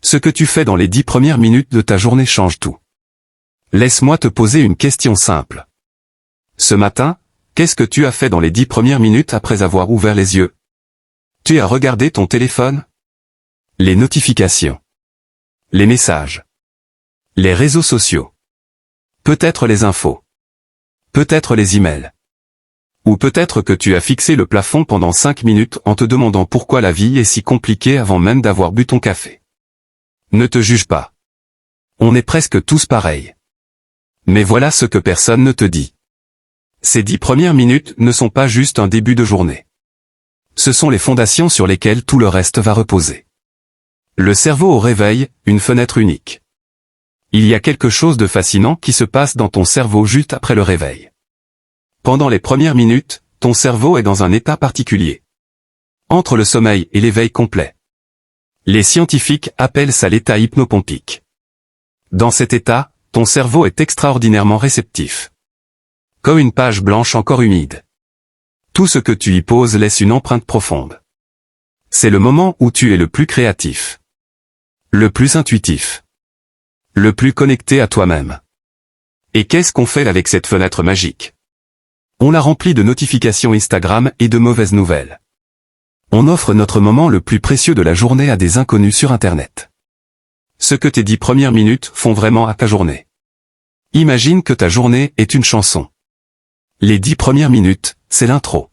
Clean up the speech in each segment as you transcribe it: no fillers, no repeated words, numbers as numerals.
Ce que tu fais dans les 10 premières minutes de ta journée change tout. Laisse-moi te poser une question simple. Ce matin, qu'est-ce que tu as fait dans les 10 premières minutes après avoir ouvert les yeux? Tu as regardé ton téléphone? Les notifications. Les messages. Les réseaux sociaux. Peut-être les infos. Peut-être les emails. Ou peut-être que tu as fixé le plafond pendant 5 minutes en te demandant pourquoi la vie est si compliquée avant même d'avoir bu ton café. Ne te juge pas. On est presque tous pareils. Mais voilà ce que personne ne te dit. Ces 10 premières minutes ne sont pas juste un début de journée. Ce sont les fondations sur lesquelles tout le reste va reposer. Le cerveau au réveil, une fenêtre unique. Il y a quelque chose de fascinant qui se passe dans ton cerveau juste après le réveil. Pendant les premières minutes, ton cerveau est dans un état particulier. Entre le sommeil et l'éveil complet. Les scientifiques appellent ça l'état hypnopompique. Dans cet état, ton cerveau est extraordinairement réceptif. Comme une page blanche encore humide. Tout ce que tu y poses laisse une empreinte profonde. C'est le moment où tu es le plus créatif. Le plus intuitif. Le plus connecté à toi-même. Et qu'est-ce qu'on fait avec cette fenêtre magique? On la remplit de notifications Instagram et de mauvaises nouvelles. On offre notre moment le plus précieux de la journée à des inconnus sur Internet. Ce que tes 10 premières minutes font vraiment à ta journée. Imagine que ta journée est une chanson. Les 10 premières minutes, c'est l'intro.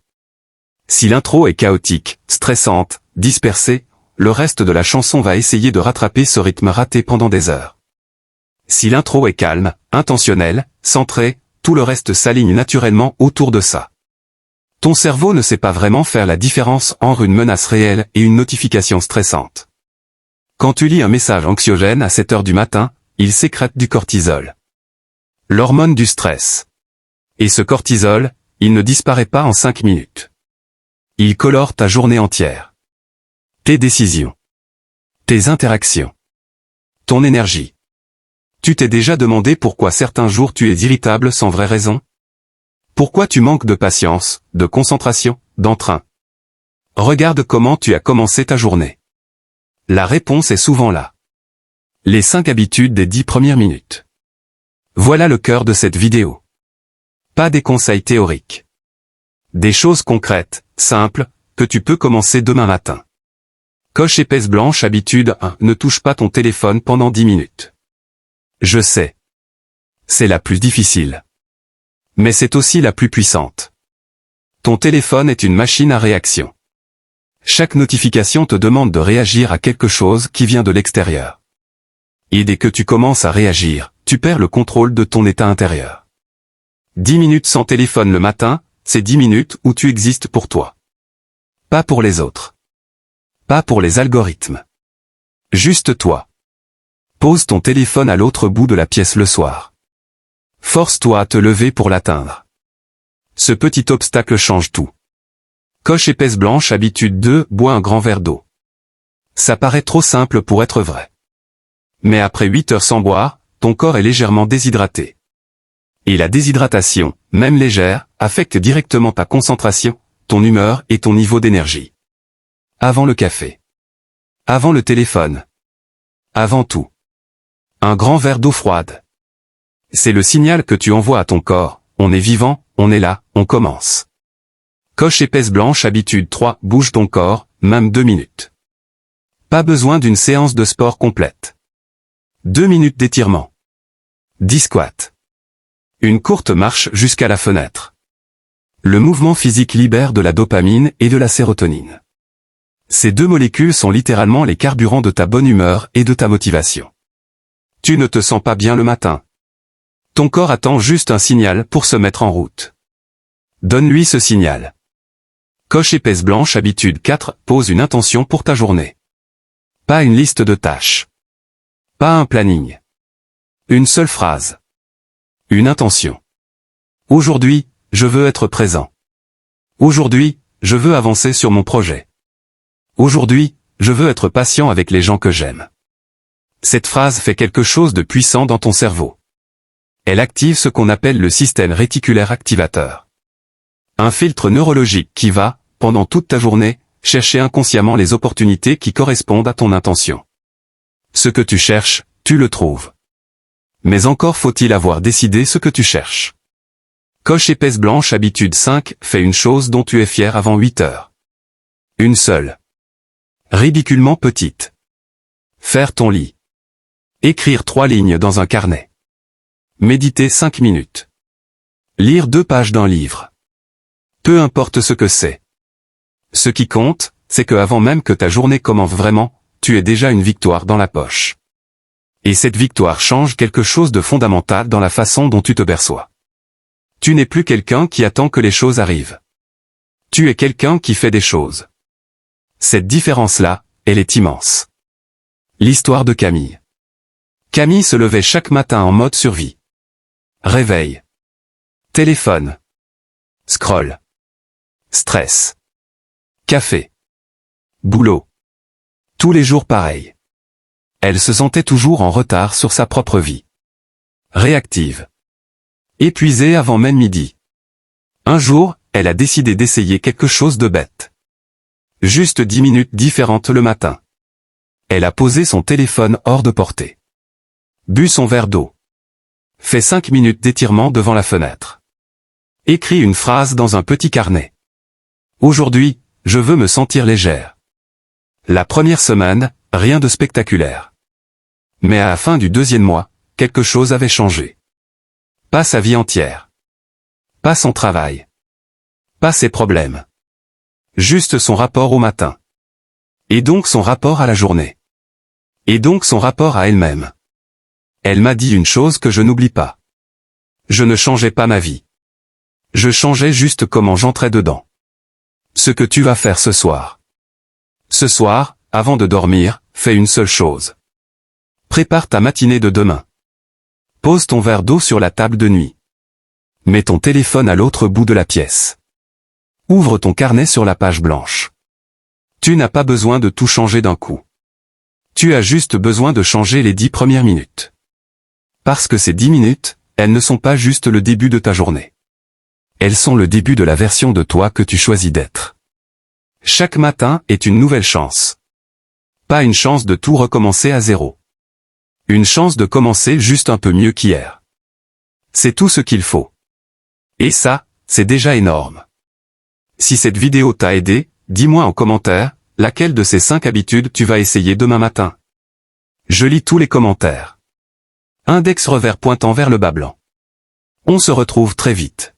Si l'intro est chaotique, stressante, dispersée, le reste de la chanson va essayer de rattraper ce rythme raté pendant des heures. Si l'intro est calme, intentionnelle, centrée, tout le reste s'aligne naturellement autour de ça. Ton cerveau ne sait pas vraiment faire la différence entre une menace réelle et une notification stressante. Quand tu lis un message anxiogène à 7 heures du matin, il sécrète du cortisol. L'hormone du stress. Et ce cortisol, il ne disparaît pas en 5 minutes. Il colore ta journée entière. Tes décisions. Tes interactions. Ton énergie. Tu t'es déjà demandé pourquoi certains jours tu es irritable sans vraie raison? Pourquoi tu manques de patience, de concentration, d'entrain? Regarde comment tu as commencé ta journée. La réponse est souvent là. Les 5 habitudes des 10 premières minutes. Voilà le cœur de cette vidéo. Pas des conseils théoriques. Des choses concrètes, simples, que tu peux commencer demain matin. Coche épaisse blanche habitude 1. Ne touche pas ton téléphone pendant 10 minutes. Je sais. C'est la plus difficile. Mais c'est aussi la plus puissante. Ton téléphone est une machine à réaction. Chaque notification te demande de réagir à quelque chose qui vient de l'extérieur. Et dès que tu commences à réagir, tu perds le contrôle de ton état intérieur. 10 minutes sans téléphone le matin, c'est 10 minutes où tu existes pour toi. Pas pour les autres. Pas pour les algorithmes. Juste toi. Pose ton téléphone à l'autre bout de la pièce le soir. Force-toi à te lever pour l'atteindre. Ce petit obstacle change tout. Coche épaisse blanche habitude 2. Bois un grand verre d'eau. Ça paraît trop simple pour être vrai. Mais après 8 heures sans boire, ton corps est légèrement déshydraté. Et la déshydratation, même légère, affecte directement ta concentration, ton humeur et ton niveau d'énergie. Avant le café. Avant le téléphone. Avant tout. Un grand verre d'eau froide. C'est le signal que tu envoies à ton corps, on est vivant, on est là, on commence. Coche épaisse blanche habitude 3. Bouge ton corps, même 2 minutes. Pas besoin d'une séance de sport complète. 2 minutes d'étirement. 10 squats. Une courte marche jusqu'à la fenêtre. Le mouvement physique libère de la dopamine et de la sérotonine. Ces 2 molécules sont littéralement les carburants de ta bonne humeur et de ta motivation. Tu ne te sens pas bien le matin. Ton corps attend juste un signal pour se mettre en route. Donne-lui ce signal. Coche épaisse blanche habitude 4. Pose une intention pour ta journée. Pas une liste de tâches. Pas un planning. Une seule phrase. Une intention. Aujourd'hui, je veux être présent. Aujourd'hui, je veux avancer sur mon projet. Aujourd'hui, je veux être patient avec les gens que j'aime. Cette phrase fait quelque chose de puissant dans ton cerveau. Elle active ce qu'on appelle le système réticulaire activateur. Un filtre neurologique qui va, pendant toute ta journée, chercher inconsciemment les opportunités qui correspondent à ton intention. Ce que tu cherches, tu le trouves. Mais encore faut-il avoir décidé ce que tu cherches. Coche épaisse blanche habitude 5, fais une chose dont tu es fier avant 8 heures. Une seule. Ridiculement petite. Faire ton lit. Écrire 3 lignes dans un carnet. Méditer 5 minutes. Lire 2 pages d'un livre. Peu importe ce que c'est. Ce qui compte, c'est que avant même que ta journée commence vraiment, tu aies déjà une victoire dans la poche. Et cette victoire change quelque chose de fondamental dans la façon dont tu te perçois. Tu n'es plus quelqu'un qui attend que les choses arrivent. Tu es quelqu'un qui fait des choses. Cette différence-là, elle est immense. L'histoire de Camille. Camille se levait chaque matin en mode survie. Réveil. Téléphone. Scroll. Stress. Café. Boulot. Tous les jours pareil. Elle se sentait toujours en retard sur sa propre vie. Réactive. Épuisée avant même midi. Un jour, elle a décidé d'essayer quelque chose de bête. Juste 10 minutes différentes le matin. Elle a posé son téléphone hors de portée. Bu son verre d'eau. Fait 5 minutes d'étirement devant la fenêtre. Écrit une phrase dans un petit carnet. Aujourd'hui, je veux me sentir légère. La première semaine, rien de spectaculaire. Mais à la fin du 2e mois, quelque chose avait changé. Pas sa vie entière. Pas son travail. Pas ses problèmes. Juste son rapport au matin. Et donc son rapport à la journée. Et donc son rapport à elle-même. Elle m'a dit une chose que je n'oublie pas. Je ne changeais pas ma vie. Je changeais juste comment j'entrais dedans. Ce que tu vas faire ce soir. Ce soir, avant de dormir, fais une seule chose. Prépare ta matinée de demain. Pose ton verre d'eau sur la table de nuit. Mets ton téléphone à l'autre bout de la pièce. Ouvre ton carnet sur la page blanche. Tu n'as pas besoin de tout changer d'un coup. Tu as juste besoin de changer les 10 premières minutes. Parce que ces 10 minutes, elles ne sont pas juste le début de ta journée. Elles sont le début de la version de toi que tu choisis d'être. Chaque matin est une nouvelle chance. Pas une chance de tout recommencer à zéro. Une chance de commencer juste un peu mieux qu'hier. C'est tout ce qu'il faut. Et ça, c'est déjà énorme. Si cette vidéo t'a aidé, dis-moi en commentaire, laquelle de ces 5 habitudes tu vas essayer demain matin. Je lis tous les commentaires. Index revers pointant vers le bas blanc. On se retrouve très vite.